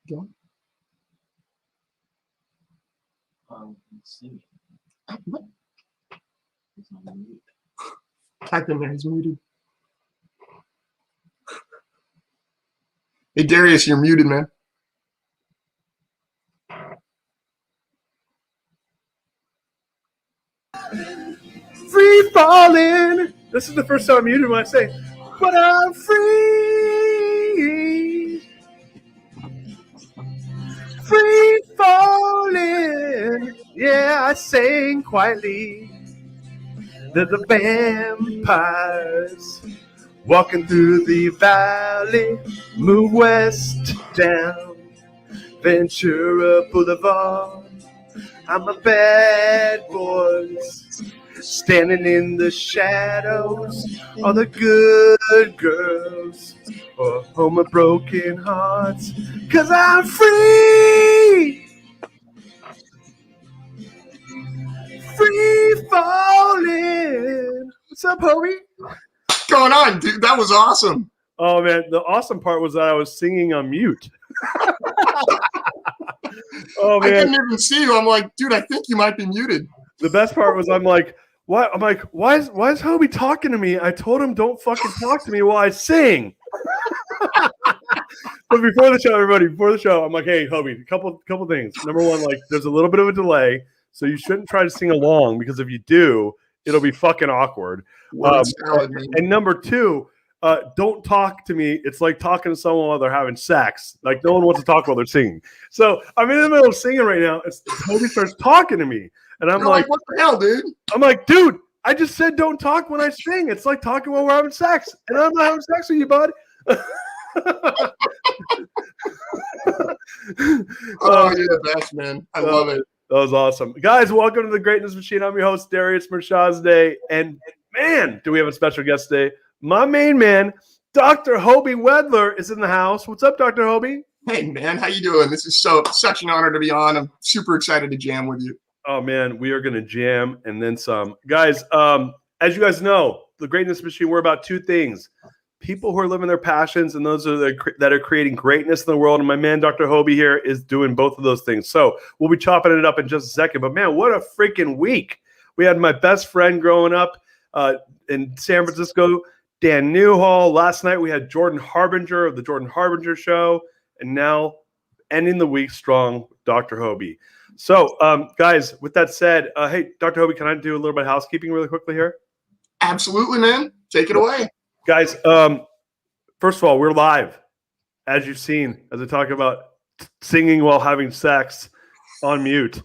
Go. Singing. What? He's on mute. Type in there. He's muted. Hey, Darius, you're muted, man. Free falling. This is the first time I'm muted when I say, but I'm free. Free falling. Yeah, I sing quietly. There's the vampires walking through the valley. Move west down Ventura Boulevard. I'm a bad boys standing in the shadows. All the good girls or home of broken hearts. 'Cause I'm free. Free falling. What's up, Hoby? What's going on, dude? That was awesome. Oh, man. The awesome part was that I was singing on mute. Oh, man. I didn't even see you. I'm like, dude, I think you might be muted. The best part was I'm like, what? I'm like, why is Hoby talking to me? I told him don't fucking talk to me while I sing. But before the show, everybody, I'm like, hey, Hoby, a couple things. Number one, like, there's a little bit of a delay, so you shouldn't try to sing along because if you do, it'll be fucking awkward. And number two, don't talk to me. It's like talking to someone while they're having sex. Like no one wants to talk while they're singing. So I'm in the middle of singing right now. Hoby starts talking to me, and I'm like, what the hell, dude? I'm like, dude, I just said don't talk when I sing. It's like talking while we're having sex, and I'm not having sex with you, bud. Oh, you're the best, man. I love it. That was awesome. Guys, welcome to the Greatness Machine. I'm your host, Darius Mirshahzadeh. And man, do we have a special guest today. My main man, Dr. Hoby Wedler, is in the house. What's up, Dr. Hoby? Hey, man. How you doing? This is such an honor to be on. I'm super excited to jam with you. Oh, man, we are going to jam and then some. Guys, as you guys know, the Greatness Machine, we're about two things. People who are living their passions and those that are creating greatness in the world. And my man, Dr. Hoby here, is doing both of those things. So we'll be chopping it up in just a second. But, man, what a freaking week. We had my best friend growing up in San Francisco, Dan Newhall. Last night we had Jordan Harbinger of the Jordan Harbinger Show. And now ending the week strong, Dr. Hoby. So, guys, with that said, hey, Dr. Hoby, can I do a little bit of housekeeping really quickly here? Absolutely, man. Take it away. Guys, first of all, we're live, as you've seen, as I talk about singing while having sex on mute.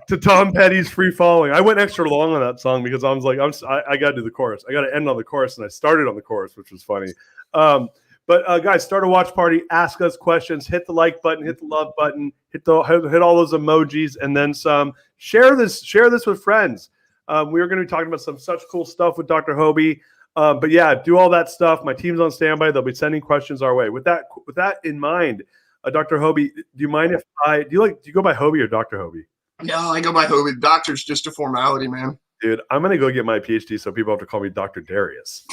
To Tom Petty's Free Falling. I went extra long on that song because I was like, I got to do the chorus. I got to end on the chorus, and I started on the chorus, which was funny. But guys, start a watch party, ask us questions, hit the like button, hit the love button, hit all those emojis, and then some. Share this with friends. We're going to be talking about some such cool stuff with Dr. Hoby. But yeah, do all that stuff. My team's on standby. They'll be sending questions our way. With that in mind, Dr. Hoby, do you mind if do you go by Hoby or Dr. Hoby? No, I go by Hoby. Doctor's just a formality, man. Dude, I'm going to go get my Ph.D. so people have to call me Dr. Darius.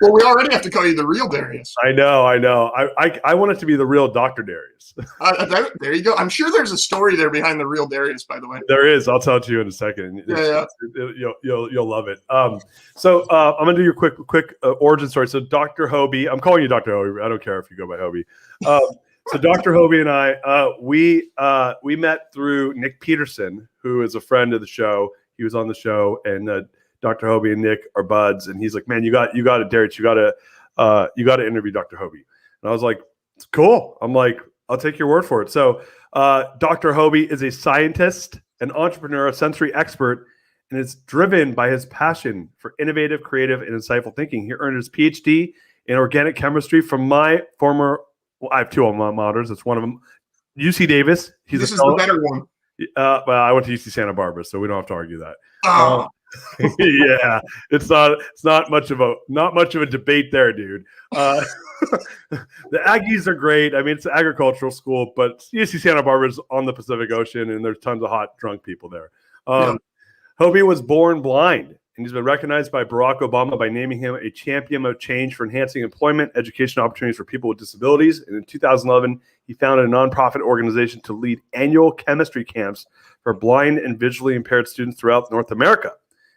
Well, we already have to call you the real Darius. I know. I want it to be the real Dr. Darius. There you go. I'm sure there's a story there behind the real Darius, by the way. There is. I'll tell it to you in a second. Yeah. You'll love it. So I'm going to do your quick origin story. So Dr. Hoby, I'm calling you Dr. Hoby. I don't care if you go by Hoby. So Dr. Hoby and I, we met through Nick Peterson, who is a friend of the show. He was on the show, and Dr. Hoby and Nick are buds. And he's like, "Man, you got it, Darius. You got to interview Dr. Hoby." And I was like, "It's cool." I'm like, "I'll take your word for it." So Dr. Hoby is a scientist, an entrepreneur, a sensory expert, and is driven by his passion for innovative, creative, and insightful thinking. He earned his Ph.D. in organic chemistry from my former. Well, I have two alma maters. It's one of them, UC Davis. This is the better one. Well, I went to UC Santa Barbara, so we don't have to argue that. Oh. Yeah, it's not much of a debate there, dude. The Aggies are great. I mean, it's an agricultural school, but UC Santa Barbara is on the Pacific Ocean, and there's tons of hot, drunk people there. Hoby was born blind, and he's been recognized by Barack Obama by naming him a champion of change for enhancing employment, education opportunities for people with disabilities. And in 2011, he founded a nonprofit organization to lead annual chemistry camps for blind and visually impaired students throughout North America.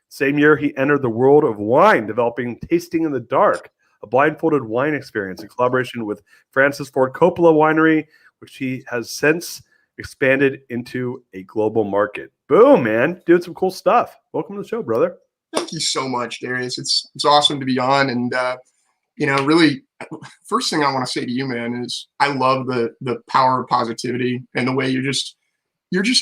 Same year, he entered the world of wine, developing Tasting in the Dark, a blindfolded wine experience in collaboration with Francis Ford Coppola Winery, which he has since expanded into a global market. Boom, man. Doing some cool stuff. Welcome to the show, brother. Thank you so much, Darius. It's awesome to be on. And, really, first thing I want to say to you, man, is I love the power of positivity and the way you're just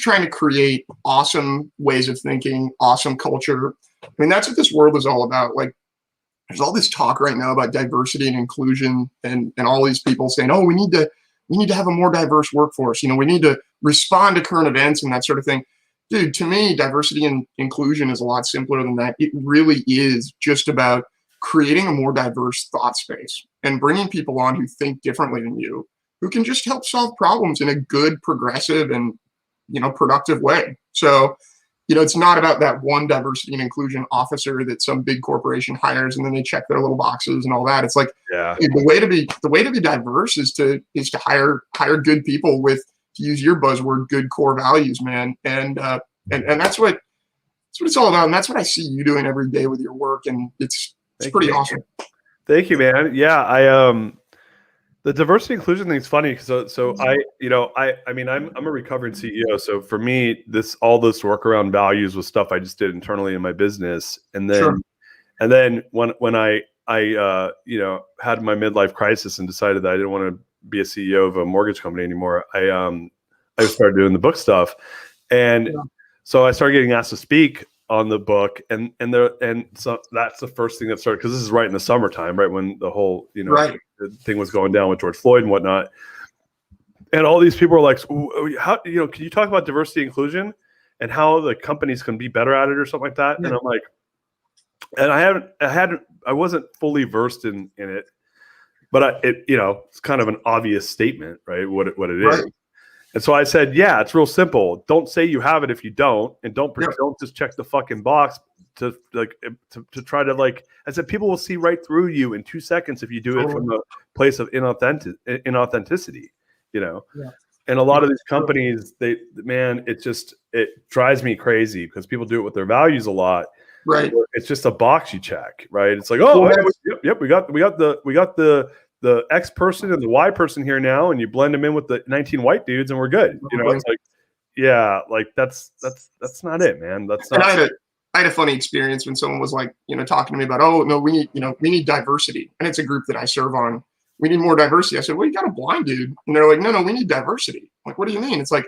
trying to create awesome ways of thinking, awesome culture. I mean, that's what this world is all about. Like, there's all this talk right now about diversity and inclusion and all these people saying, oh, we need to have a more diverse workforce. We need to respond to current events and that sort of thing. Dude, to me, diversity and inclusion is a lot simpler than that. It really is just about creating a more diverse thought space and bringing people on who think differently than you, who can just help solve problems in a good, progressive, and productive way. So, it's not about that one diversity and inclusion officer that some big corporation hires and then they check their little boxes and all that. It's like, dude, the way to be diverse is to hire good people with, to use your buzzword, good core values, man. And that's what it's all about. And that's what I see you doing every day with your work. And it's pretty awesome. Thank you, man. Yeah. The diversity inclusion thing is funny. So I'm a recovering CEO. So for me, all this work around values was stuff I just did internally in my business. And then when I had my midlife crisis and decided that I didn't want to be a CEO of a mortgage company anymore, I started doing the book stuff. And so I started getting asked to speak on the book, and so that's the first thing that started, because this is right in the summertime, right when the whole the thing was going down with George Floyd and whatnot, and all these people are like, how can you talk about diversity and inclusion and how the companies can be better at it or something like that? And I'm like, and I wasn't fully versed in it, but it's kind of an obvious statement, right? What it is. And so I said, yeah, it's real simple. Don't say you have it if you don't, and don't just check the fucking box to try to I said, people will see right through you in 2 seconds if you do it from a place of inauthenticity, And a lot of these companies, it drives me crazy because people do it with their values a lot. Right. It's just a box you check, right? It's like, we got the X person and the Y person here now, and you blend them in with the 19 white dudes, and we're good. It's like, that's not it, man. That's not. And I had a funny experience when someone was talking to me about, oh no, we need diversity, and it's a group that I serve on. We need more diversity. I said, well, you got a blind dude, and they're like, no, we need diversity. I'm like, what do you mean? It's like,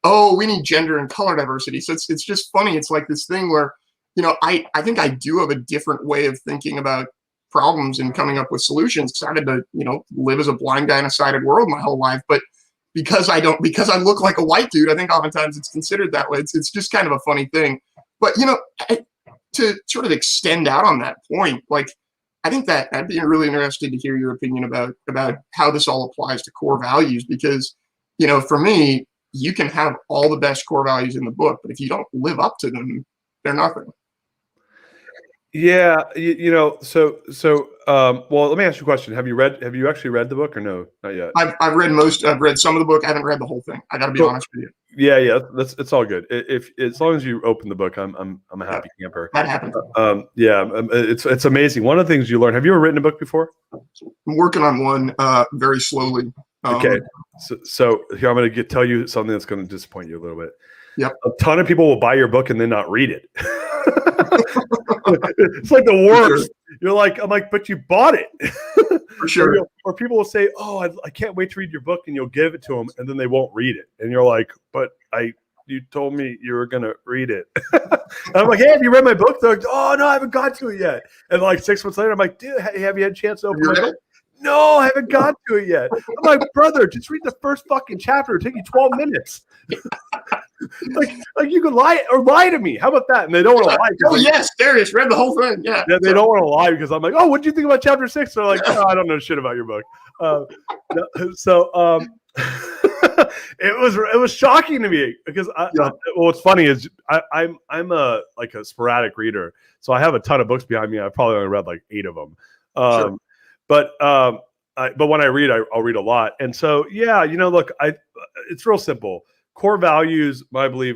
oh, we need gender and color diversity. So it's just funny. It's like this thing where, I think I do have a different way of thinking about problems and coming up with solutions. I had to, live as a blind guy in a sighted world my whole life. But because I look like a white dude, I think oftentimes it's considered that way. It's just kind of a funny thing. But, to sort of extend out on that point, I think that I'd be really interested to hear your opinion about how this all applies to core values, because, for me, you can have all the best core values in the book, but if you don't live up to them, they're nothing. Yeah, well, let me ask you a question. Have you actually read the book or no? Not yet. I've read some of the book. I haven't read the whole thing. I got to be honest with you. Yeah, it's all good. If as long as you open the book, I'm a happy camper. That happens. It's amazing. One of the things you learn. Have you ever written a book before? I'm working on one very slowly. Okay, so here I'm going to tell you something that's going to disappoint you a little bit. Yep. A ton of people will buy your book and then not read it. It's like the worst. You're like, I'm like, but you bought it. For sure. Or people will say, oh, I can't wait to read your book, and you'll give it to them, and then they won't read it. And you're like, but you told me you were going to read it. And I'm like, hey, have you read my book? They're like, oh, no, I haven't got to it yet. And 6 months later, I'm like, dude, have you had a chance to open my book? No, I haven't got to it yet. I'm like, brother, just read the first fucking chapter. It'll take you 12 minutes. like you could lie to me. How about that? And they don't want to lie. Oh, yes, Darius read the whole thing. Yeah. They don't want to lie because I'm like, oh, what do you think about chapter 6? They're like, oh, I don't know shit about your book. it was shocking to me because what's funny is I'm a sporadic reader, so I have a ton of books behind me. I've probably only read like 8 of them. Sure. But when I read, I'll read a lot. And so, yeah, look, it's real simple. Core values, I believe,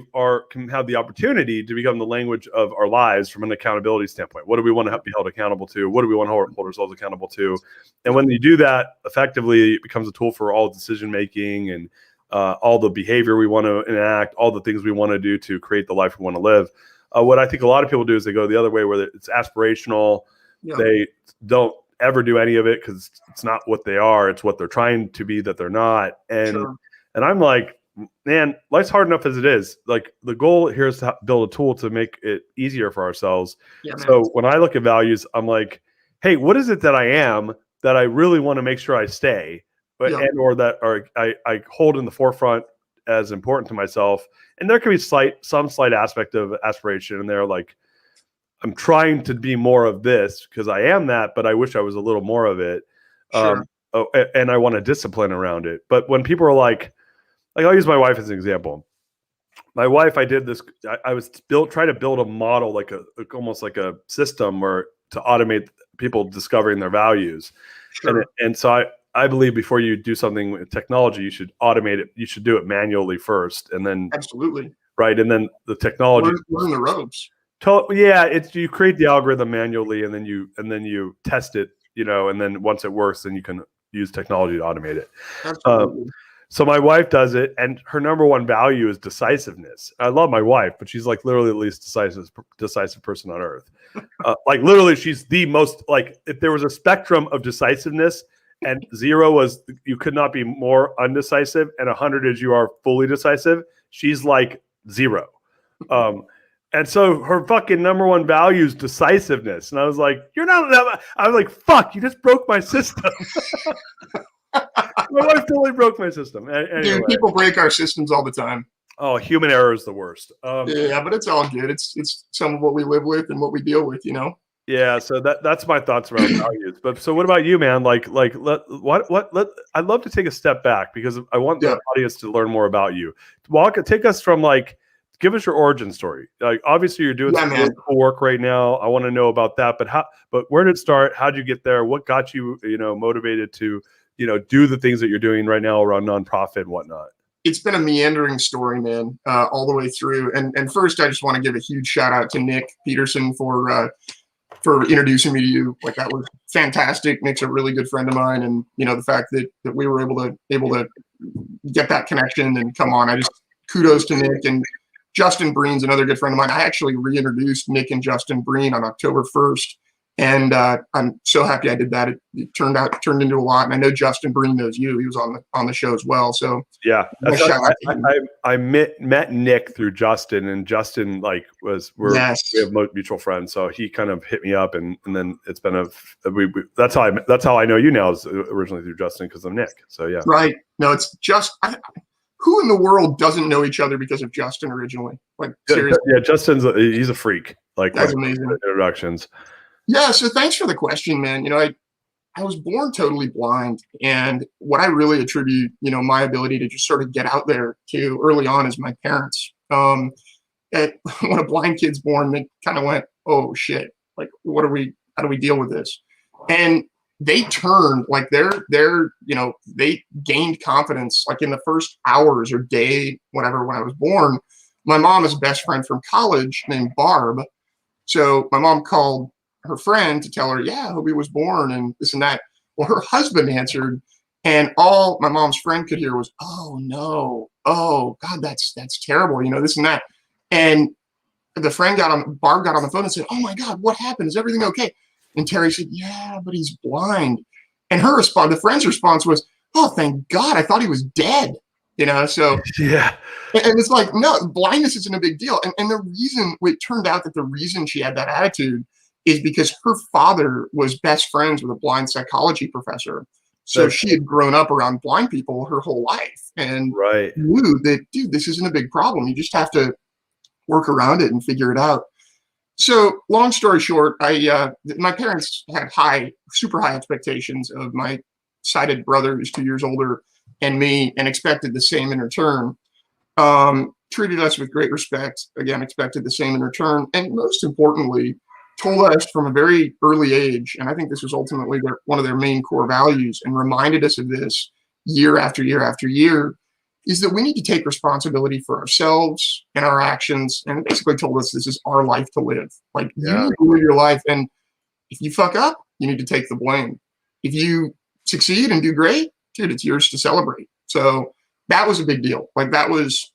can have the opportunity to become the language of our lives from an accountability standpoint. What do we want to be held accountable to? What do we want to hold ourselves accountable to? And when you do that effectively, it becomes a tool for all decision making and all the behavior we want to enact, all the things we want to do to create the life we want to live. What I think a lot of people do is they go the other way, where it's aspirational. Yeah. They don't ever do any of it because it's not what they are. It's what they're trying to be that they're not. And I'm like, man, life's hard enough as it is. Like, the goal here is to build a tool to make it easier for ourselves. Yeah, so when I look at values, I'm like, hey, what is it that I am that I really want to make sure I stay, or that I hold in the forefront as important to myself? And there can be some slight aspect of aspiration in there, like, I'm trying to be more of this because I am that, but I wish I was a little more of it. Sure. And I want a discipline around it. But when people are like, I'll use my wife as an example. My wife, I did this. I was trying to build a model, almost like a system where to automate people discovering their values. Sure. And so I believe before you do something with technology, you should automate it. You should do it manually first, and then absolutely right, and then the technology. Learn the ropes. You create the algorithm manually, and then you test it. And then once it works, then you can use technology to automate it. Absolutely. So my wife does it, and her number one value is decisiveness. I love my wife, but she's like literally the least decisive person on earth. Literally, she's the most, if there was a spectrum of decisiveness, and 0 was you could not be more undecisive, and 100 is you are fully decisive, she's like 0. And so her fucking number one value is decisiveness. And I was like, you're not that. I was like, fuck, you just broke my system. My wife totally broke my system. Anyway. Dude, people break our systems all the time. Oh, human error is the worst. Yeah, but it's all good. It's some of what we live with and what we deal with, Yeah, so that's my thoughts around values. But so what about you, man? I'd love to take a step back because I want the audience to learn more about you. Take us from give us your origin story. Obviously you're doing some really cool work right now. I want to know about that. But where did it start? How did you get there? What got you, motivated to, do the things that you're doing right now around nonprofit and whatnot? It's been a meandering story, man, all the way through. And first, I just want to give a huge shout out to Nick Peterson for introducing me to you. That was fantastic. Nick's a really good friend of mine, and the fact that we were able to get that connection and come on, I just kudos to Nick. And Justin Breen's another good friend of mine. I actually reintroduced Nick and Justin Breen on October 1st. And I'm so happy I did that. It turned into a lot. And I know Justin Breen knows you. He was on the show as well. So yeah, I met Nick through Justin, and Justin we have mutual friends. So he kind of hit me up, and then it's been that's how I know you now, is originally through Justin because of Nick. So yeah, right. No, it's just who in the world doesn't know each other because of Justin originally? Seriously. Yeah, he's a freak. That's amazing. Introductions. Yeah, so thanks for the question, man. I was born totally blind, and what I really attribute, my ability to just sort of get out there to early on is my parents. When a blind kid's born, they kind of went, "Oh shit! How do we deal with this?" And they turned they gained confidence in the first hours or day, whatever, when I was born. My mom is a best friend from college named Barb, so my mom called her friend to tell her, yeah, Hoby was born and this and that. Well, her husband answered, and all my mom's friend could hear was, "Oh no, oh God, that's terrible, this and that." And the Barb got on the phone and said, "Oh my God, what happened? Is everything okay?" And Terry said, "Yeah, but he's blind." And the friend's response was, "Oh, thank God, I thought he was dead." So yeah. And it's like, no, blindness isn't a big deal. And the reason, it turned out that the reason she had that attitude is because her father was best friends with a blind psychology professor. So she had grown up around blind people her whole life and knew that, dude, this isn't a big problem. You just have to work around it and figure it out. So long story short, my parents had super high expectations of my sighted brother, who's 2 years older, and me and expected the same in return. Treated us with great respect, again, expected the same in return, and most importantly, told us from a very early age, and I think this was ultimately one of their main core values, and reminded us of this year after year after year, is that we need to take responsibility for ourselves and our actions, and basically told us this is our life to live. Like, you need to live your life, and if you fuck up, you need to take the blame. If you succeed and do great, dude, it's yours to celebrate. So that was a big deal. Like, that was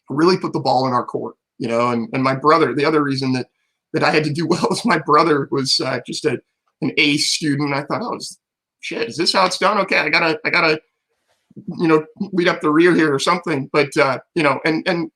really put the ball in our court, you know. And my brother, the other reason that I had to do well was my brother was just an A student. I thought, oh, shit, is this how it's done? Okay, I gotta, you know, lead up the rear here or something. But you know, and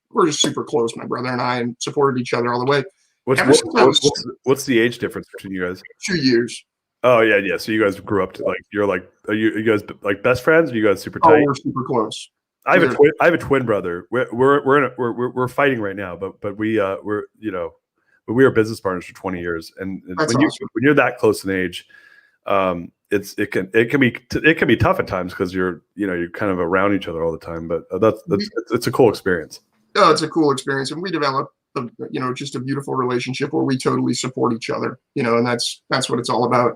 we're just super close, my brother and I, and supported each other all the way. What's the age difference between you guys? 2 years. Oh yeah. So you guys grew up to, like, you're like, are you guys like best friends? Are you guys super tight? Oh, we're super close. I have a twin brother. We're fighting right now, but we were business partners for 20 years, and when you're that close in age, it can be tough at times because you're kind of around each other all the time. But it's a cool experience. Oh, it's a cool experience, and we developed just a beautiful relationship where we totally support each other. You know, and that's what it's all about.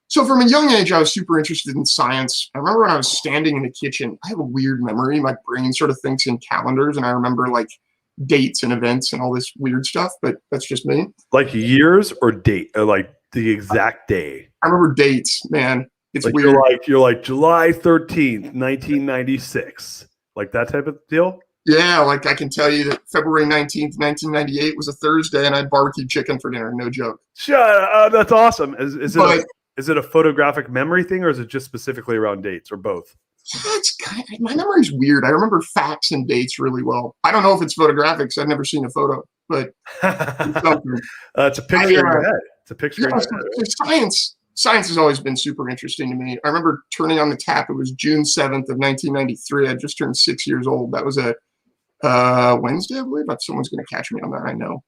So from a young age, I was super interested in science. I remember when I was standing in the kitchen, I have a weird memory. My brain sort of thinks in calendars, and I remember like dates and events and all this weird stuff, but that's just me. Like years or date, or like the exact day? I remember dates, man. It's like weird. You're like July 13th, 1996, like that type of deal? Yeah, like I can tell you that February 19th, 1998 was a Thursday, and I had barbecue chicken for dinner. No joke. Shut up. That's awesome. Is it a photographic memory thing, or is it just specifically around dates, or both? It's my memory's weird. I remember facts and dates really well. I don't know if it's photographic because I've never seen a photo, but it's a picture in your head. It's a picture in your head. Science has always been super interesting to me. I remember turning on the tap. It was June 7th of 1993. I just turned 6 years old. That was a Wednesday, I believe. But someone's going to catch me on that, I know.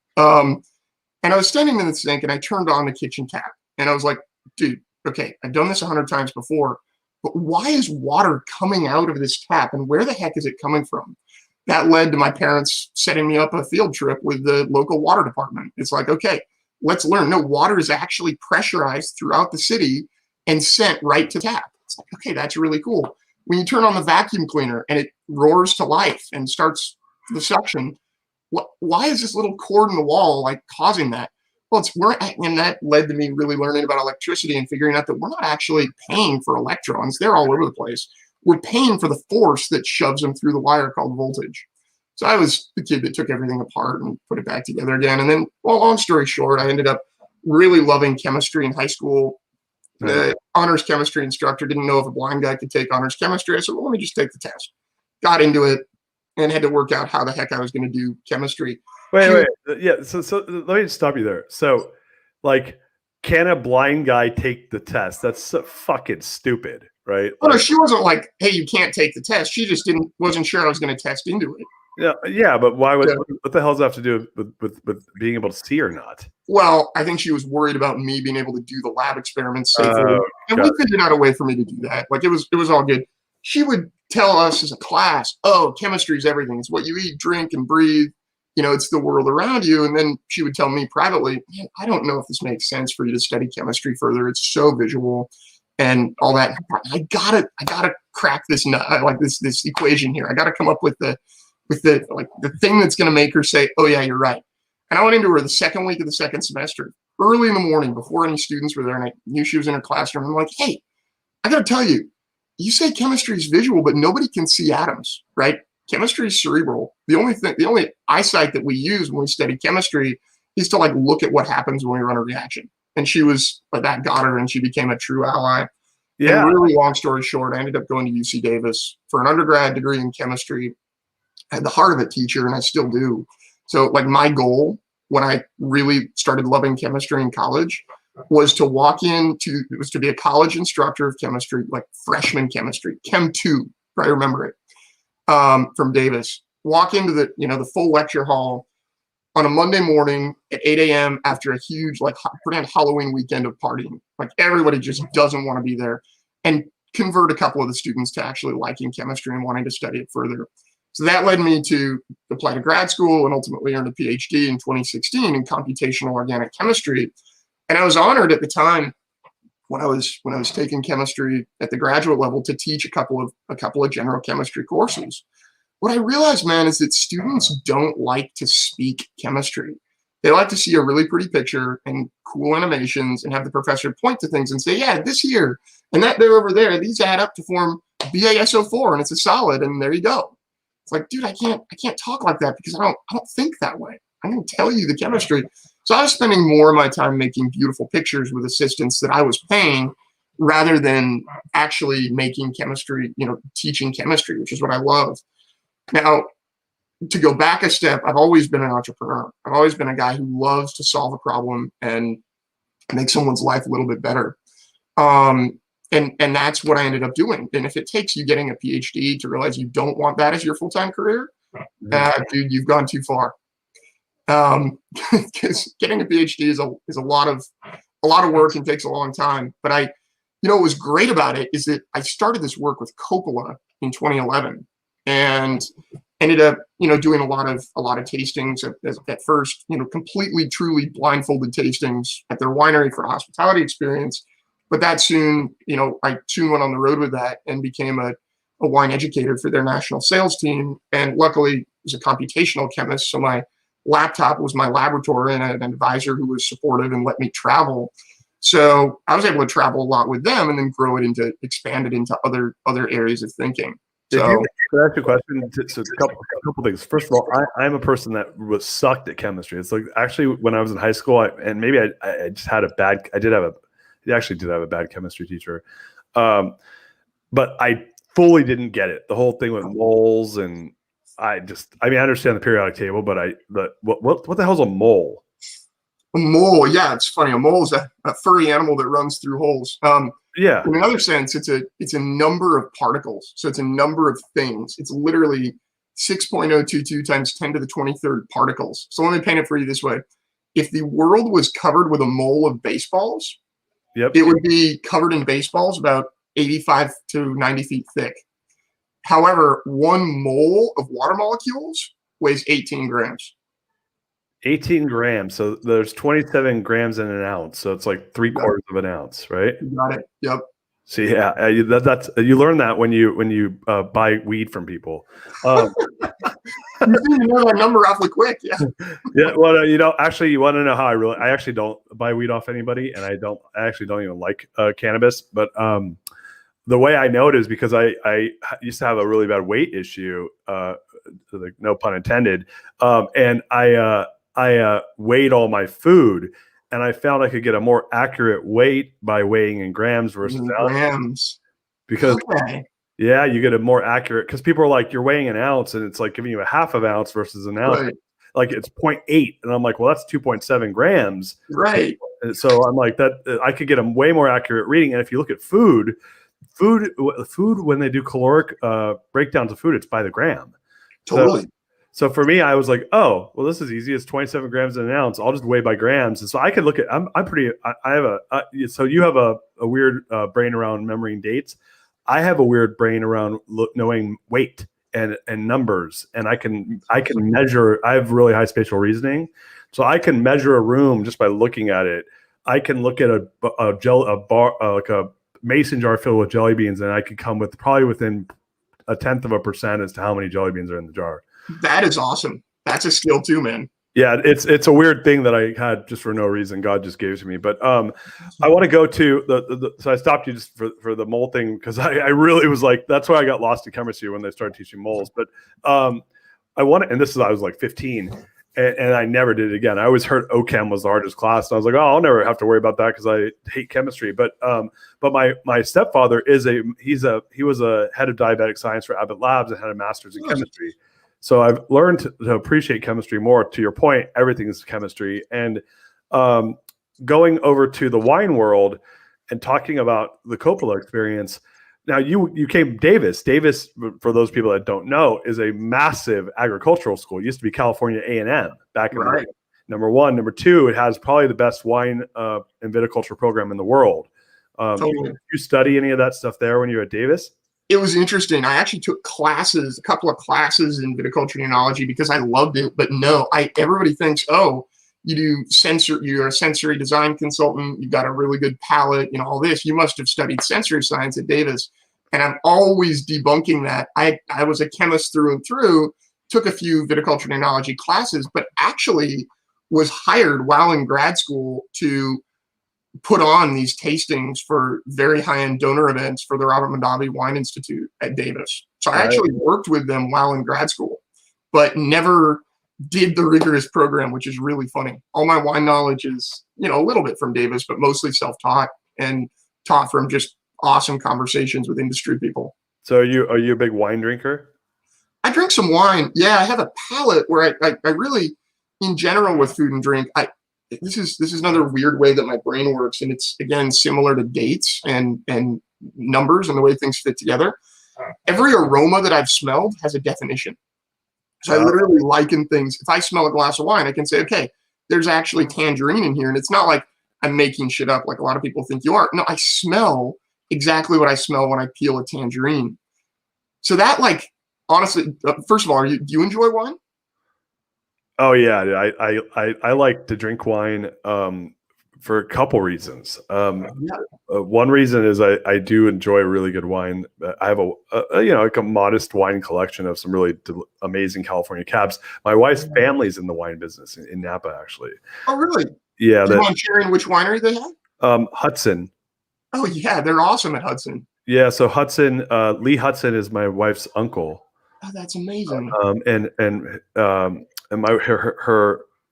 And I was standing in the sink, and I turned on the kitchen tap, and I was like, dude, okay, I've done this 100 times before, but why is water coming out of this tap, and where the heck is it coming from? That led to my parents setting me up a field trip with the local water department. It's like, okay, let's learn. No, water is actually pressurized throughout the city and sent right to tap. It's like, okay, that's really cool. When you turn on the vacuum cleaner and it roars to life and starts the suction, why is this little cord in the wall like causing that? Well, and that led to me really learning about electricity and figuring out that we're not actually paying for electrons. They're all over the place. We're paying for the force that shoves them through the wire called voltage. So I was the kid that took everything apart and put it back together again. And then, well, long story short, I ended up really loving chemistry in high school. The honors chemistry instructor didn't know if a blind guy could take honors chemistry. I said, well, let me just take the test. Got into it and had to work out how the heck I was going to do chemistry. Wait. Yeah. So let me just stop you there. So, like, can a blind guy take the test? That's so fucking stupid, right? Well, no, she wasn't like, hey, you can't take the test. She just wasn't sure I was going to test into it. Yeah, but why would what the hell does that have to do with being able to see or not? Well, I think she was worried about me being able to do the lab experiments safely, and we figured out a way for me to do that. Like it was all good. She would tell us as a class, "Oh, chemistry is everything. It's what you eat, drink, and breathe. You know, it's the world around you." And then she would tell me privately, "Man, I don't know if this makes sense for you to study chemistry further. It's so visual and all that. I gotta crack this nut, like this equation here. I gotta come up with the thing that's going to make her say, oh yeah, you're right." And I went into her the second week of the second semester, early in the morning before any students were there. And I knew she was in her classroom. I'm like, hey, I got to tell you, you say chemistry is visual, but nobody can see atoms, right? Chemistry is cerebral. The only eyesight that we use when we study chemistry is to like look at what happens when we run a reaction. And she was like, that got her, and she became a true ally. Yeah. And really long story short, I ended up going to UC Davis for an undergrad degree in chemistry. I had the heart of a teacher, and I still do. So like my goal when I really started loving chemistry in college was to be a college instructor of chemistry, like freshman chemistry, Chem 2, if I remember it, from Davis. Walk into the full lecture hall on a Monday morning at 8 a.m. after a huge, like, pretend Halloween weekend of partying. Like everybody just doesn't want to be there. And convert a couple of the students to actually liking chemistry and wanting to study it further. So that led me to apply to grad school and ultimately earn a Ph.D. in 2016 in computational organic chemistry. And I was honored at the time when I was taking chemistry at the graduate level to teach a couple of general chemistry courses. What I realized, man, is that students don't like to speak chemistry. They like to see a really pretty picture and cool animations and have the professor point to things and say, yeah, this here and that there over there, these add up to form BaSO4 and it's a solid and there you go. It's like, dude, I can't talk like that because I don't think that way. I'm going to tell you the chemistry. So I was spending more of my time making beautiful pictures with assistants that I was paying rather than actually making chemistry, teaching chemistry, which is what I love. Now, to go back a step, I've always been an entrepreneur. I've always been a guy who loves to solve a problem and make someone's life a little bit better. And that's what I ended up doing. And if it takes you getting a PhD to realize you don't want that as your full-time career, dude, you've gone too far. Because getting a PhD is a lot of work and takes a long time. But what was great about it is that I started this work with Coppola in 2011 and ended up, doing a lot of tastings at first, completely, truly blindfolded tastings at their winery for a hospitality experience. But that soon, I soon went on the road with that and became a wine educator for their national sales team. And luckily, was a computational chemist, so my laptop was my laboratory and an advisor who was supportive and let me travel. So I was able to travel a lot with them and then expand it into other areas of thinking. Could I ask you a question? So a couple things. First of all, I'm a person that was sucked at chemistry. It's like actually when I was in high school, I just had I actually did have a bad chemistry teacher. But I fully didn't get it. The whole thing with moles and I understand the periodic table, but what the hell's a mole? A mole, yeah, it's funny. A mole is a furry animal that runs through holes. Yeah. In another sense, it's a number of particles. So it's a number of things. It's literally 6.022 times 10 to the 23rd particles. So let me paint it for you this way. If the world was covered with a mole of baseballs, it would be covered in baseballs about 85 to 90 feet thick. However, one mole of water molecules weighs 18 grams. 18 grams. So there's 27 grams in an ounce. So it's like 3/4 of an ounce, right? You got it. Yep. So yeah, that's you learn that when you buy weed from people. You seem to know that number awfully quick. Yeah. Yeah. Well, actually, you want to know how I actually don't buy weed off anybody, and I actually don't even like cannabis. But the way I know it is because I used to have a really bad weight issue, no pun intended, and I weighed all my food, and I found I could get a more accurate weight by weighing in grams versus grams. Because you get a more accurate, because people are like, you're weighing an ounce and it's like giving you a half of ounce versus an ounce. Right. Like it's 0.8. And I'm like, well, that's 2.7 grams. Right. And so I'm like that I could get a way more accurate reading. And if you look at food, when they do caloric breakdowns of food, it's by the gram. Totally. So for me, I was like, oh, well, this is easy. It's 27 grams in an ounce. I'll just weigh by grams. And so I could look at, so you have a weird brain around remembering dates. I have a weird brain around knowing weight and numbers. And I can measure, I have really high spatial reasoning. So I can measure a room just by looking at it. I can look at like a mason jar filled with jelly beans, and I could come with probably within 0.1% as to how many jelly beans are in the jar. That is awesome. That's a skill too, man. Yeah, it's a weird thing that I had just for no reason. God just gave to me. But I want to go to so I stopped you just for the mole thing because I really was like, that's why I got lost in chemistry when they started teaching moles. But I was like 15 and I never did it again. I always heard OChem was the hardest class. And I was like, oh, I'll never have to worry about that because I hate chemistry. But my stepfather he was a head of diabetic science for Abbott Labs and had a master's in chemistry. So I've learned to appreciate chemistry more. To your point, everything is chemistry. And going over to the wine world and talking about the Coppola experience. Now you came Davis. Davis, for those people that don't know, is a massive agricultural school. It used to be California A&M back in the day. Number one. Number two, it has probably the best wine and viticulture program in the world. Totally. Did you study any of that stuff there when you were at Davis? It was interesting. I actually took classes, a couple of classes in viticulture and enology because I loved it. But no, everybody thinks, oh, you're a sensory design consultant, you've got a really good palate, all this. You must have studied sensory science at Davis. And I'm always debunking that. I was a chemist through and through, took a few viticulture and enology classes, but actually was hired while in grad school to put on these tastings for very high-end donor events for the Robert Mondavi Wine Institute at Davis. So I actually worked with them while in grad school, but never did the rigorous program, which is really funny. All my wine knowledge is, a little bit from Davis, but mostly self-taught and taught from just awesome conversations with industry people. So are you a big wine drinker? I drink some wine. Yeah, I have a palate where I really, in general with food and drink, this is another weird way that my brain works, and it's again similar to dates and numbers and the way things fit together. Every aroma that I've smelled has a definition. So I literally liken things. If I smell a glass of wine, I can say, okay, there's actually tangerine in here, and it's not like I'm making shit up like a lot of people think you are. No, I smell exactly what I smell when I peel a tangerine. So that, honestly, first of all, do you enjoy wine? Oh yeah, I like to drink wine for a couple reasons. One reason is I do enjoy really good wine. I have a modest wine collection of some really amazing California cabs. My wife's family's in the wine business in Napa, actually. Oh really? Yeah. Do you mind sharing which winery they have? Hudson. Oh yeah, they're awesome at Hudson. Yeah, so Hudson, Lee Hudson is my wife's uncle. Oh, that's amazing. And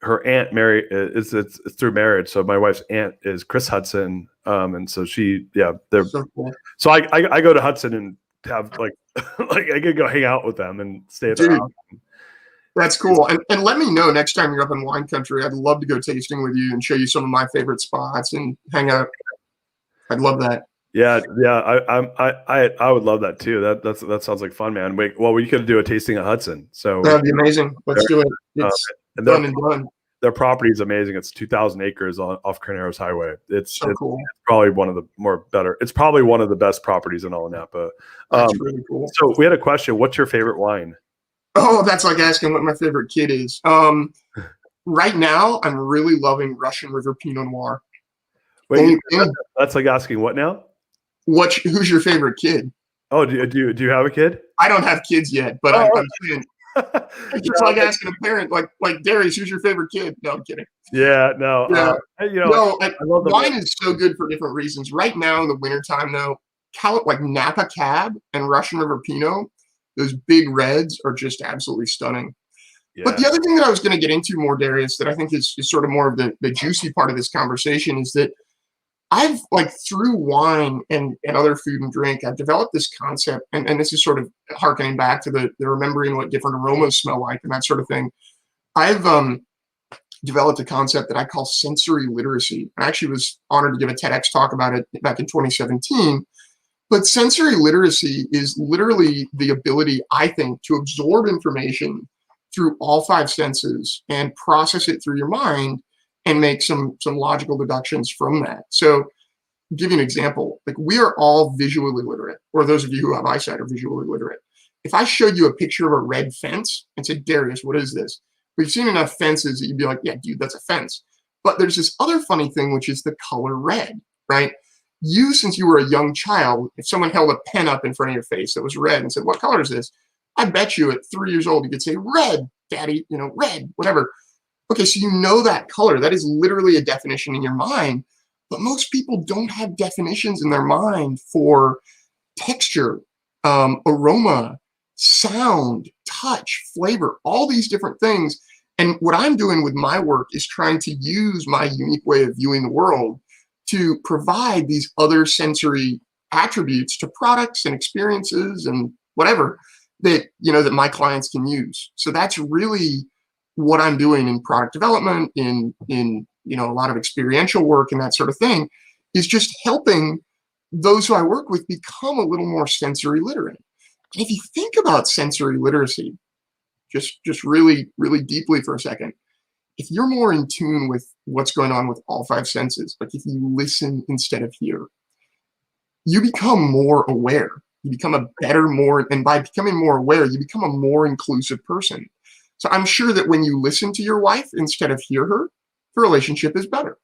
her aunt Mary it's through marriage. So my wife's aunt is Chris Hudson. And so they're so cool. So I go to Hudson and have I could go hang out with them and stay at their house. That's cool. And let me know next time you're up in wine country. I'd love to go tasting with you and show you some of my favorite spots and hang out. I'd love that. Yeah. I would love that too. That sounds like fun, man. We could do a tasting at Hudson. So that'd be amazing. Let's do it. It's done and done. Their property is amazing. It's 2,000 acres off Carneros Highway. It's cool. It's probably one of the It's probably one of the best properties in all of Napa. That's really cool. So we had a question. What's your favorite wine? Oh, that's like asking what my favorite kid is. Right now, I'm really loving Russian River Pinot Noir. Wait, that's like asking what now? Who's your favorite kid? Oh, do you have a kid? I don't have kids yet, but I'm saying it's just like asking a parent, like Darius, who's your favorite kid? No, I'm kidding. Yeah, no. Yeah. I love wine is so good for different reasons. Right now in the wintertime, though, like Napa Cab and Russian River Pinot, those big reds are just absolutely stunning. Yeah. But the other thing that I was going to get into more, Darius, that I think is sort of more of the juicy part of this conversation is that I've through wine and other food and drink, I've developed this concept, and this is sort of harkening back to the remembering what different aromas smell like and that sort of thing. I've developed a concept that I call sensory literacy. I actually was honored to give a TEDx talk about it back in 2017. But sensory literacy is literally the ability, I think, to absorb information through all five senses and process it through your mind and make some logical deductions from that. So I'll give you an example. We are all visually literate, or those of you who have eyesight are visually literate. If I showed you a picture of a red fence and said, Darius, what is this? We've seen enough fences that you'd be like, yeah, dude, that's a fence. But there's this other funny thing, which is the color red, right? You, since you were a young child, if someone held a pen up in front of your face that was red and said, what color is this? I bet you at 3 years old, you could say, red, daddy, red, whatever. Okay, so you know that color. That is literally a definition in your mind. But most people don't have definitions in their mind for texture, aroma, sound, touch, flavor, all these different things. And what I'm doing with my work is trying to use my unique way of viewing the world to provide these other sensory attributes to products and experiences and whatever that, that my clients can use. So that's really what I'm doing in product development, in a lot of experiential work and that sort of thing, is just helping those who I work with become a little more sensory literate. And if you think about sensory literacy, just really, really deeply for a second, if you're more in tune with what's going on with all five senses, like if you listen instead of hear, you become more aware. You become a better, more, and by becoming more aware, you become a more inclusive person. So I'm sure that when you listen to your wife instead of hear her, the relationship is better.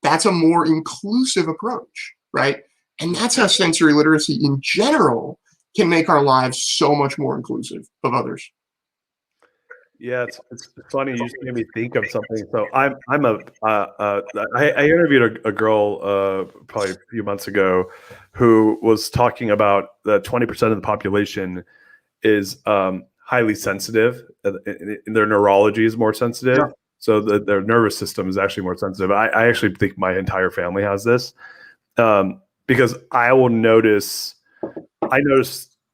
That's a more inclusive approach, right? And that's how sensory literacy in general can make our lives so much more inclusive of others. Yeah, it's funny. You just made me think of something. So I interviewed a girl probably a few months ago who was talking about that 20% of the population is highly sensitive. Their neurology is more sensitive, Yeah. so their nervous system is actually more sensitive. I actually think my entire family has this because I notice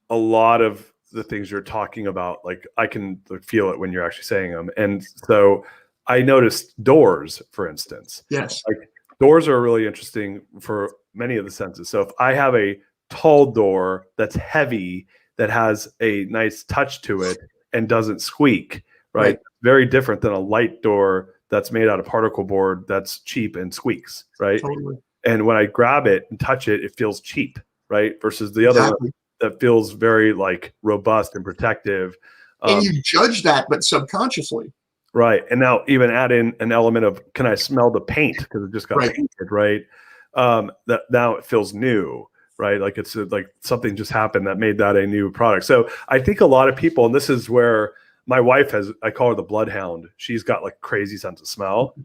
a lot of the things you're talking about, like I can feel it when you're actually saying them. And so I noticed doors, for instance. Yes. Like doors are really interesting for many of the senses. So if I have a tall door that's heavy, that has a nice touch to it and doesn't squeak, right? Very different than a light door that's made out of particle board that's cheap and squeaks, right? Totally. And when I grab it and touch it, it feels cheap, right? Versus the other one that feels very like robust and protective. And you judge that, but subconsciously. Right. And now even add in an element of, can I smell the paint? Because it just got painted, right? That now it feels new, right? Like it's like something just happened that made that a new product. So I think a lot of people, and this is where my wife has, I call her the bloodhound. She's got like crazy sense of smell.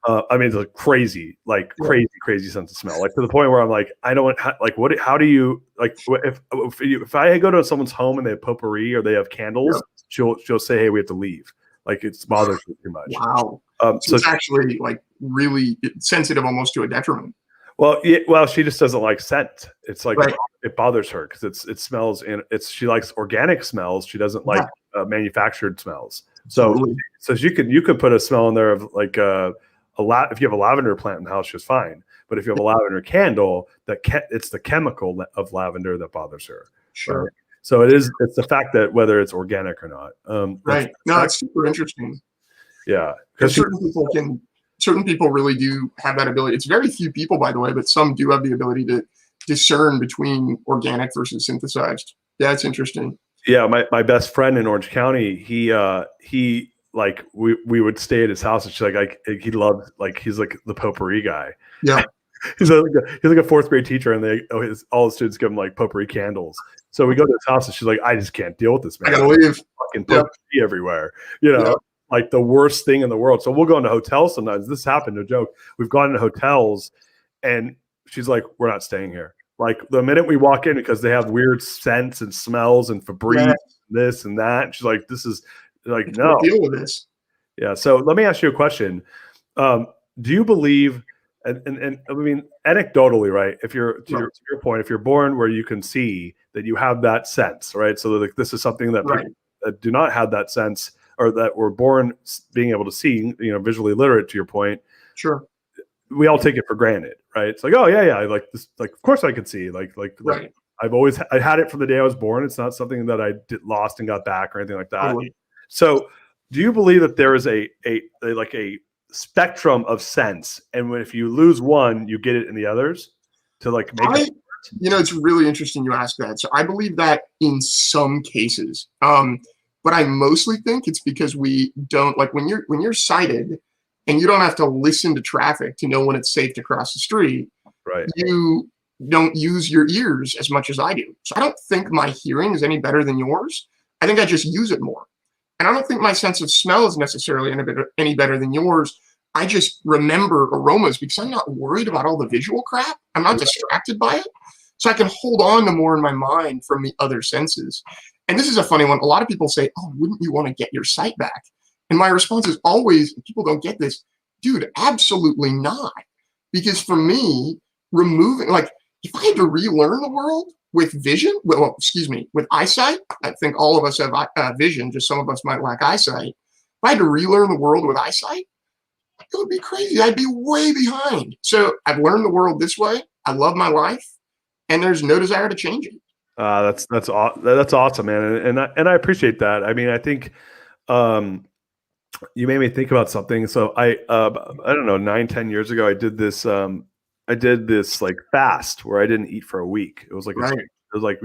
I mean, it's like crazy sense of smell. Like to the point where I'm like, I don't like what. How do you like if I go to someone's home and they have potpourri or they have candles, she'll say, "Hey, we have to leave." Like it's bothers me too much. Wow. So it's actually like really sensitive, almost to a detriment. Well, yeah, well, she just doesn't like scent. It's like it bothers her because it smells and she likes organic smells. She doesn't like manufactured smells. So you could put a smell in there of like a lot. If you have a lavender plant in the house, she's fine. But if you have a lavender candle, it's the chemical of lavender that bothers her. Sure. Right? So it's the fact that whether it's organic or not. Right. No, it's super interesting. Yeah, because certain people really do have that ability. It's very few people, by the way, but some do have the ability to discern between organic versus synthesized. Yeah, it's interesting. Yeah, my best friend in Orange County, he like we would stay at his house, and she's like he loved, like he's like the potpourri guy. Yeah. he's like a fourth grade teacher, and all the students give him like potpourri candles. So we go to his house, and she's like, I just can't deal with this, man. I gotta leave. Fucking potpourri everywhere, like the worst thing in the world. So we'll go into hotels sometimes. This happened, no joke. We've gone into hotels, and she's like, we're not staying here. Like the minute we walk in, because they have weird scents and smells and Febreze, and this and that. And she's like, this is like, no. Deal with this. Yeah. So let me ask you a question. Do you believe, and I mean, anecdotally, right? If you're to your point, if you're born where you can see, that you have that sense, right? So like this is something that people that do not have that sense, or that were born being able to see, visually literate, to your point. Sure. We all take it for granted, right? It's like, oh yeah, like this, like of course I could see, like I had it from the day I was born. It's not something that I lost and got back or anything like that. Totally. So, do you believe that there is a spectrum of sense, and if you lose one, you get it in the others to like make it? It's really interesting you ask that. So I believe that in some cases, but I mostly think it's because we don't, like when you're sighted and you don't have to listen to traffic to know when it's safe to cross the street. Right. You don't use your ears as much as I do. So I don't think my hearing is any better than yours. I think I just use it more. And I don't think my sense of smell is necessarily any better than yours. I just remember aromas because I'm not worried about all the visual crap. I'm not distracted by it. So I can hold on to more in my mind from the other senses. And this is a funny one. A lot of people say, oh, wouldn't you want to get your sight back? And my response is always, people don't get this. Dude, absolutely not. Because for me, removing, like, if I had to relearn the world with vision, with eyesight, I think all of us have vision, just some of us might lack eyesight. If I had to relearn the world with eyesight, it would be crazy. I'd be way behind. So I've learned the world this way. I love my life, and there's no desire to change it. That's awesome, man, and I appreciate that. I mean, I think you made me think about something. So I don't know, 9-10 years ago, I did this I did this like fast where I didn't eat for a week. It was like Right. it was like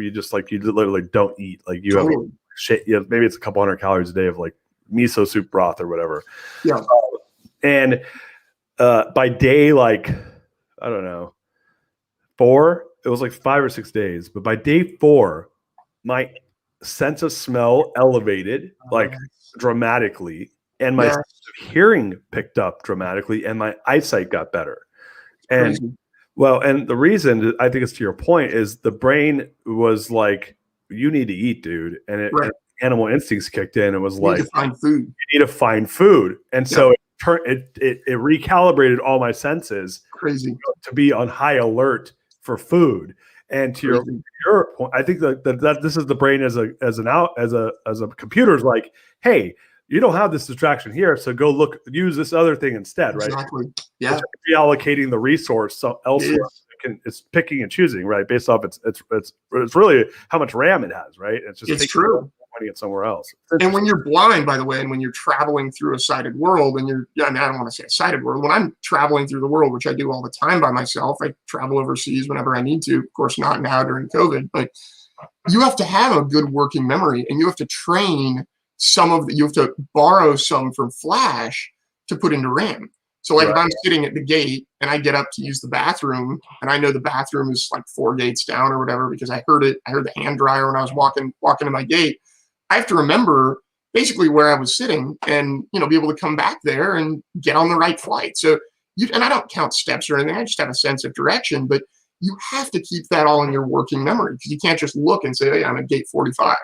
you literally don't eat. Like you have Totally. shit. You have, maybe it's a couple hundred calories a day of like miso soup broth or whatever. Yeah. And by day, like I don't know, 4, it was like 5 or 6 days. But by day 4, my sense of smell elevated like dramatically, and my Yeah. sense of hearing picked up dramatically, and my eyesight got better. And Crazy. well, and the reason I think it's to your point is the brain was like, you need to eat, dude. And Right. animal instincts kicked in. It was You like, need to find food. you need to find food. And so it recalibrated all my senses Crazy. to be on high alert for food. And to Crazy. your point, I think that this is the brain as a computer is like, hey, you don't have this distraction here, so go use this other thing instead, right? Exactly. Yeah. It's reallocating the resource elsewhere. It It's picking and choosing, right? Based off it's really how much RAM it has, right? It's just It's true. pointing it somewhere else. And when you're blind, by the way, and when you're traveling through a sighted world, and I don't want to say a sighted world, when I'm traveling through the world, which I do all the time by myself, I travel overseas whenever I need to, of course, not now during COVID, but you have to have a good working memory, and you have to train you have to borrow some from Flash to put into RAM. So like if I'm sitting at the gate and I get up to use the bathroom and I know the bathroom is like 4 gates down or whatever, because I heard the hand dryer when I was walking to my gate, I have to remember basically where I was sitting and, be able to come back there and get on the right flight. So and I don't count steps or anything. I just have a sense of direction, but you have to keep that all in your working memory, because you can't just look and say, hey, I'm at gate 45,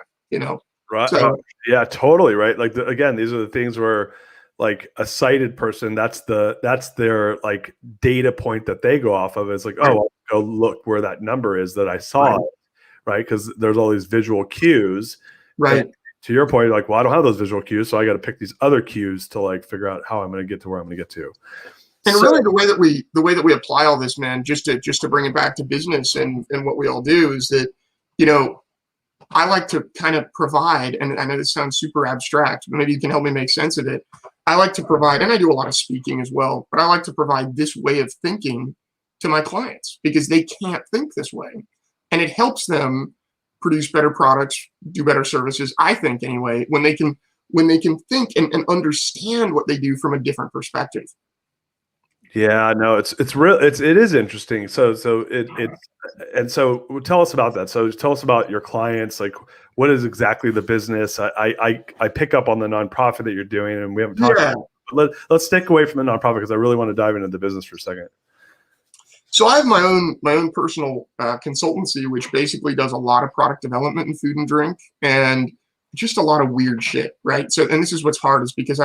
Right. So, yeah, totally. Right. Like again, these are the things where like a sighted person, that's their like data point that they go off of. It's like, oh, I'll go look where that number is that I saw, right? Because there's all these visual cues. Right. And to your point, like, well, I don't have those visual cues, so I got to pick these other cues to like figure out how I'm going to get to where I'm going to get to. And really, the way that we apply all this, man, just to bring it back to business and what we all do is that, I like to kind of provide, and I know this sounds super abstract, but maybe you can help me make sense of it. I like to provide, and I do a lot of speaking as well, but I like to provide this way of thinking to my clients because they can't think this way. And it helps them produce better products, do better services, I think anyway, when they can think and understand what they do from a different perspective. Yeah, no, it is interesting. So tell us about that. So tell us about your clients. Like, what is exactly the business? I pick up on the nonprofit that you're doing, and we haven't talked about it. Let's stick away from the nonprofit because I really want to dive into the business for a second. So I have my own personal consultancy, which basically does a lot of product development in food and drink, and just a lot of weird shit, right? So, and this is what's hard is because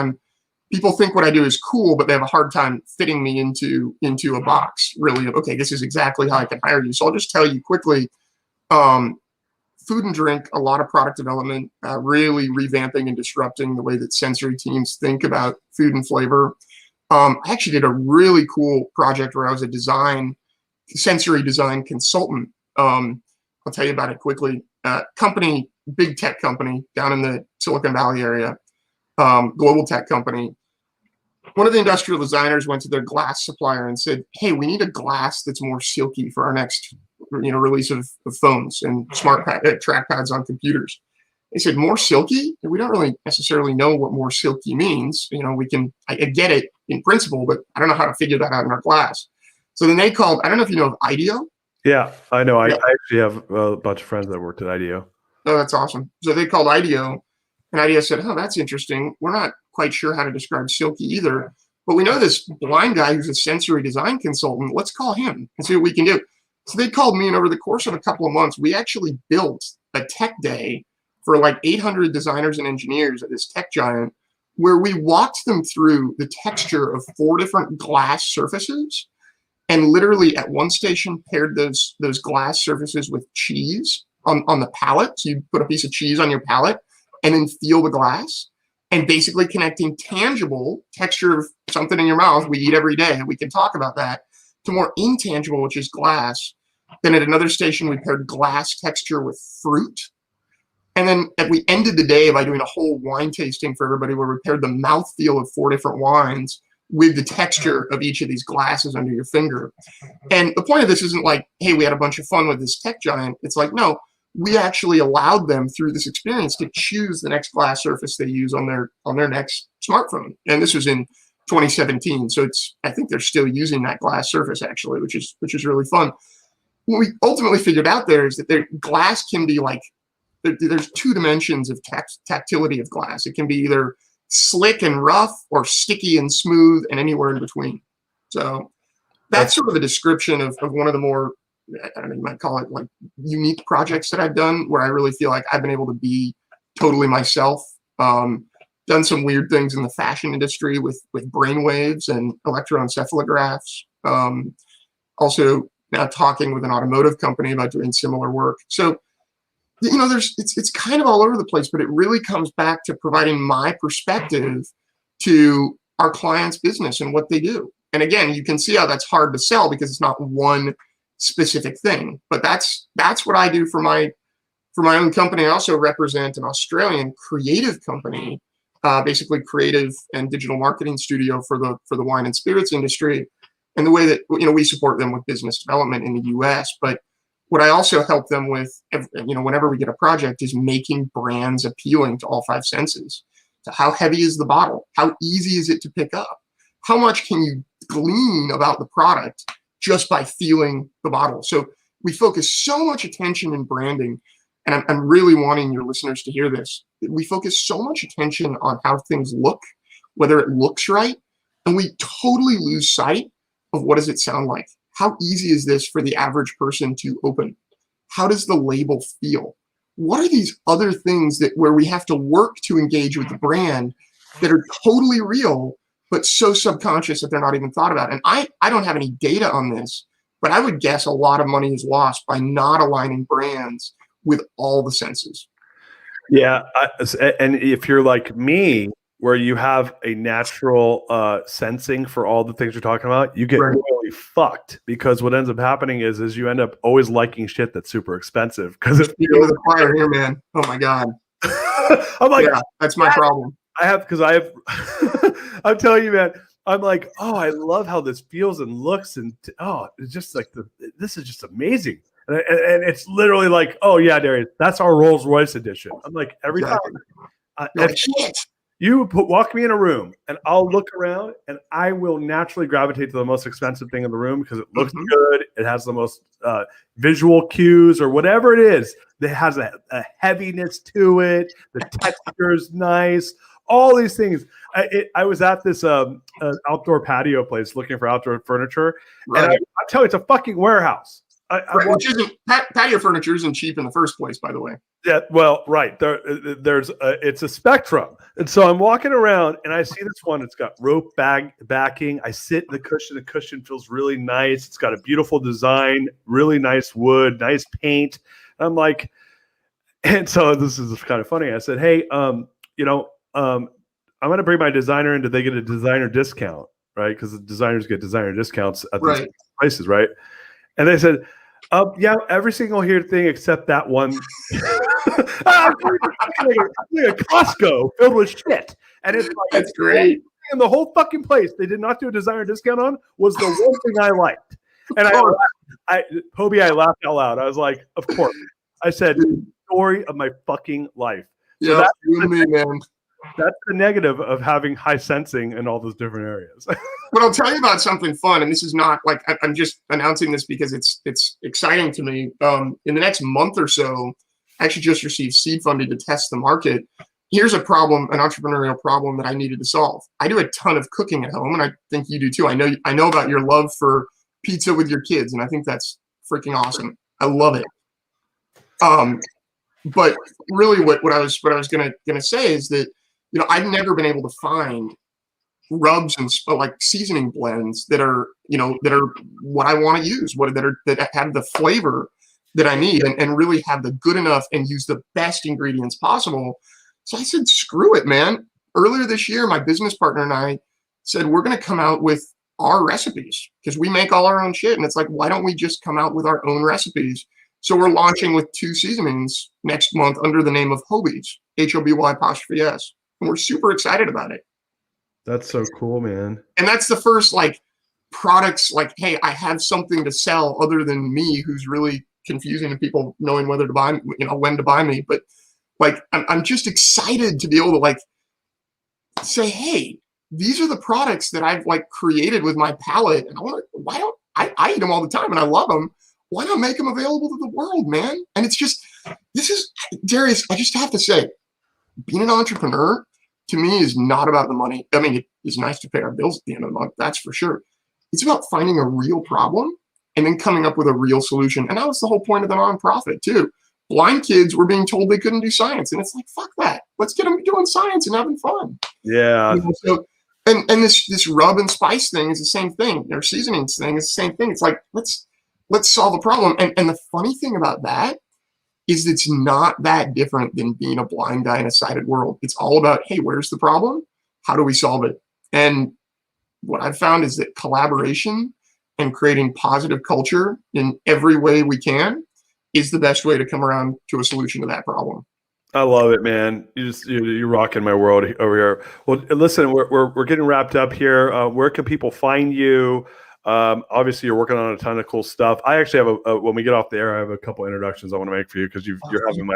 people think what I do is cool, but they have a hard time fitting me into a box, really. Okay, this is exactly how I can hire you. So I'll just tell you quickly, food and drink, a lot of product development, really revamping and disrupting the way that sensory teams think about food and flavor. I actually did a really cool project where I was a sensory design consultant. I'll tell you about it quickly. Big tech company down in the Silicon Valley area, global tech company. One of the industrial designers went to their glass supplier and said, hey, we need a glass that's more silky for our next release of phones and smart trackpads on computers. They said, more silky? We don't really necessarily know what more silky means. I get it in principle, but I don't know how to figure that out in our glass. So then they called, I don't know if you know of IDEO. Yeah, I know. I actually have a bunch of friends that worked at IDEO. Oh, that's awesome. So they called IDEO, and IDEO said, oh, that's interesting. We're not quite sure how to describe silky either, but we know this blind guy who's a sensory design consultant. Let's call him and see what we can do. So they called me, and over the course of a couple of months, we actually built a tech day for like 800 designers and engineers at this tech giant, where we walked them through the texture of 4 different glass surfaces, and literally at one station paired those glass surfaces with cheese on the palate. So you put a piece of cheese on your palate and then feel the glass, and basically connecting tangible texture of something in your mouth we eat every day, and we can talk about that, to more intangible, which is glass. Then at another station, we paired glass texture with fruit. And then we ended the day by doing a whole wine tasting for everybody, where we paired the mouthfeel of 4 different wines with the texture of each of these glasses under your finger. And the point of this isn't like, hey, we had a bunch of fun with this tech giant. It's like, no, we actually allowed them through this experience to choose the next glass surface they use on their next smartphone. And this was in 2017. So I think they're still using that glass surface actually, which is really fun. What we ultimately figured out there is that their glass can be like, there's two dimensions of tactility of glass. It can be either slick and rough or sticky and smooth and anywhere in between. So that's sort of a description of one of the more, I don't know, you might call it like unique projects that I've done, where I really feel like I've been able to be totally myself. Done some weird things in the fashion industry with brainwaves and electroencephalographs. Also now talking with an automotive company about doing similar work. So, you know, it's kind of all over the place, but it really comes back to providing my perspective to our clients' business and what they do. And again, you can see how that's hard to sell because it's not one specific thing. But that's what I do for my own company. I also represent an Australian creative company, basically creative and digital marketing studio for the wine and spirits industry. And the way that, you know, we support them with business development in the US, but what I also help them with, you know, whenever we get a project, is making brands appealing to all five senses. So how heavy is the bottle? How easy is it to pick up? How much can you glean about the product just by feeling the bottle? So we focus so much attention in branding, and I'm really wanting your listeners to hear this. We focus so much attention on how things look, whether it looks right, and we totally lose sight of what does it sound like. How easy is this for the average person to open? How does the label feel? What are these other things where we have to work to engage with the brand that are totally real, but so subconscious that they're not even thought about? And I don't have any data on this, but I would guess a lot of money is lost by not aligning brands with all the senses. Yeah. And if you're like me, where you have a natural sensing for all the things you're talking about, you get really fucked, because what ends up happening is you end up always liking shit that's super expensive. Because it's the choir here, man. Oh my God. I'm like, yeah, that's my problem. I'm telling you, man, I'm like, oh, I love how this feels and looks, and it's just like this is just amazing. And it's literally like, oh yeah, Darius, that's our Rolls Royce edition. I'm like, every time. Shit. You walk me in a room and I'll look around and I will naturally gravitate to the most expensive thing in the room because it looks good. It has the most visual cues or whatever it is. It has a heaviness to it. The texture is nice. All these things. I was at this outdoor patio place looking for outdoor furniture. Right. And I tell you, it's a fucking warehouse. Which isn't, patio furniture isn't cheap in the first place, by the way. Yeah, well, right. There's it's a spectrum. And so I'm walking around and I see this one. It's got rope backing. I sit in the cushion. The cushion feels really nice. It's got a beautiful design, really nice wood, nice paint. I'm like, and so this is kind of funny. I said, hey, I'm going to bring my designer in. Do they get a designer discount? Right? Because the designers get designer discounts at these places, right? And they said, yeah, every single thing except that one. Like a Costco filled with shit. And it's like, that's great. And the whole fucking place they did not do a designer discount on was the one thing I liked. And Hoby, I laughed out loud. I was like, of course. I said, story of my fucking life. So yeah, you and me, man. That's the negative of having high sensing in all those different areas. But I'll tell you about something fun, and this is not like I'm just announcing this because it's exciting to me. In the next month or so, I actually just received seed funding to test the market. Here's a problem, an entrepreneurial problem that I needed to solve. I do a ton of cooking at home, and I think you do too. I know about your love for pizza with your kids, and I think that's freaking awesome. I love it. But really, what I was gonna say is that, you know, I've never been able to find rubs and like seasoning blends that are what I want to use, that have the flavor that I need and really have the good enough and use the best ingredients possible. So I said, screw it, man. Earlier this year, my business partner and I said, we're going to come out with our recipes because we make all our own shit. And it's like, why don't we just come out with our own recipes? So we're launching with 2 seasonings next month under the name of Hoby's, Hoby''s. And we're super excited about it. That's so cool, man. And that's the first like products like, hey, I have something to sell other than me, who's really confusing to people knowing whether to buy, when to buy me. But like, I'm just excited to be able to like say, hey, these are the products that I've like created with my palate. And why don't I eat them all the time and I love them. Why not make them available to the world, man? And it's just, Darius, I just have to say, being an entrepreneur to me is not about the money. I mean, it's nice to pay our bills at the end of the month, that's for sure. It's about finding a real problem and then coming up with a real solution. And that was the whole point of the nonprofit too. Blind kids were being told they couldn't do science. And it's like, fuck that. Let's get them doing science and having fun. Yeah. So, and this rub and spice thing is the same thing. Their seasonings thing is the same thing. It's like, let's solve a problem. And the funny thing about that is it's not that different than being a blind guy in a sighted world. It's all about, hey, where's the problem? How do we solve it? And what I've found is that collaboration and creating positive culture in every way we can is the best way to come around to a solution to that problem. I love it, man. You're rocking my world over here. Well, listen, we're getting wrapped up here. Where can people find you? Obviously, you're working on a ton of cool stuff. I actually have when we get off the air, I have a couple introductions I want to make for you because you're having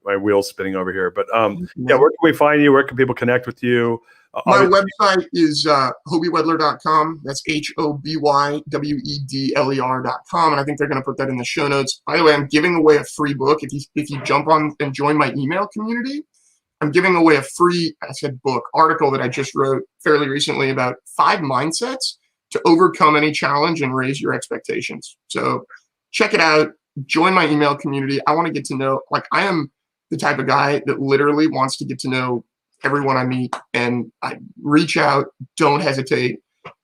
my wheels spinning over here. But yeah, where can we find you? Where can people connect with you? My website is hobywedler.com. That's HOBYWEDLER.com. And I think they're going to put that in the show notes. By the way, I'm giving away a free book. If you jump on and join my email community, I'm giving away a free, article that I just wrote fairly recently about 5 mindsets to overcome any challenge and raise your expectations. So check it out. Join my email community. I want to get to know, like, I am the type of guy that literally wants to get to know everyone I meet, and I reach out, don't hesitate.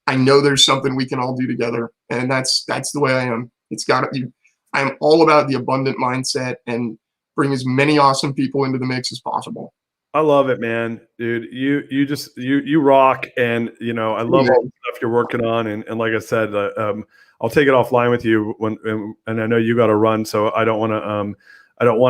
I know there's something we can all do together. And that's the way I am. I'm all about the abundant mindset and bring as many awesome people into the mix as possible. I love it, man, dude. You rock, and I love all the stuff you're working on. And like I said, I'll take it offline with you and I know you got to run, so I don't want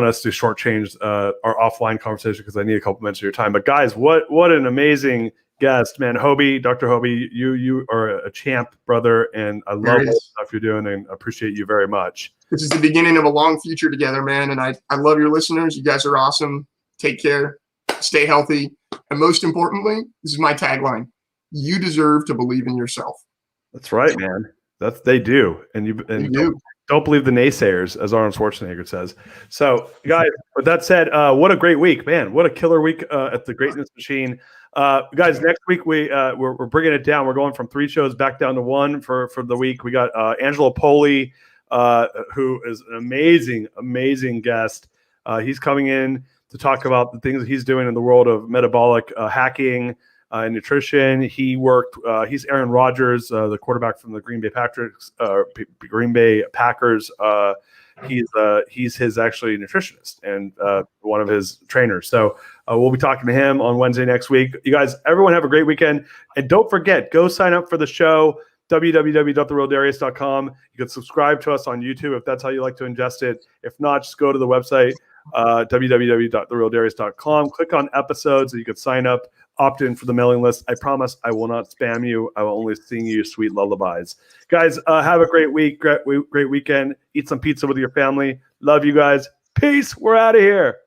us to shortchange our offline conversation because I need a couple minutes of your time. But guys, what an amazing guest, man. Hoby, Dr. Hoby, you are a champ, brother, and I love all the stuff you're doing and appreciate you very much. This is the beginning of a long future together, man. And I love your listeners. You guys are awesome. Take care. Stay healthy. And most importantly, this is my tagline: you deserve to believe in yourself. That's right, man. They do. And you do. Don't believe the naysayers, as Arnold Schwarzenegger says. So, guys, with that said, what a great week, man. What a killer week at the Greatness Machine. Guys, next week we're bringing it down. We're going from 3 shows back down to 1 for the week. We got Angelo Poli, who is an amazing, amazing guest. He's coming in to talk about the things that he's doing in the world of metabolic hacking and nutrition. He's Aaron Rodgers, the quarterback from the Green Bay Packers. He's his actually nutritionist and one of his trainers. So we'll be talking to him on Wednesday next week. You guys, everyone have a great weekend. And don't forget, go sign up for the show, www.therealdarius.com. You can subscribe to us on YouTube if that's how you like to ingest it. If not, just go to the website, www.therealdarius.com. Click on episodes so you can sign up, opt in for the mailing list. I promise I will not spam you. I will only sing you sweet lullabies. Guys, have a great week, great weekend. Eat some pizza with your family. Love you guys. Peace. We're out of here.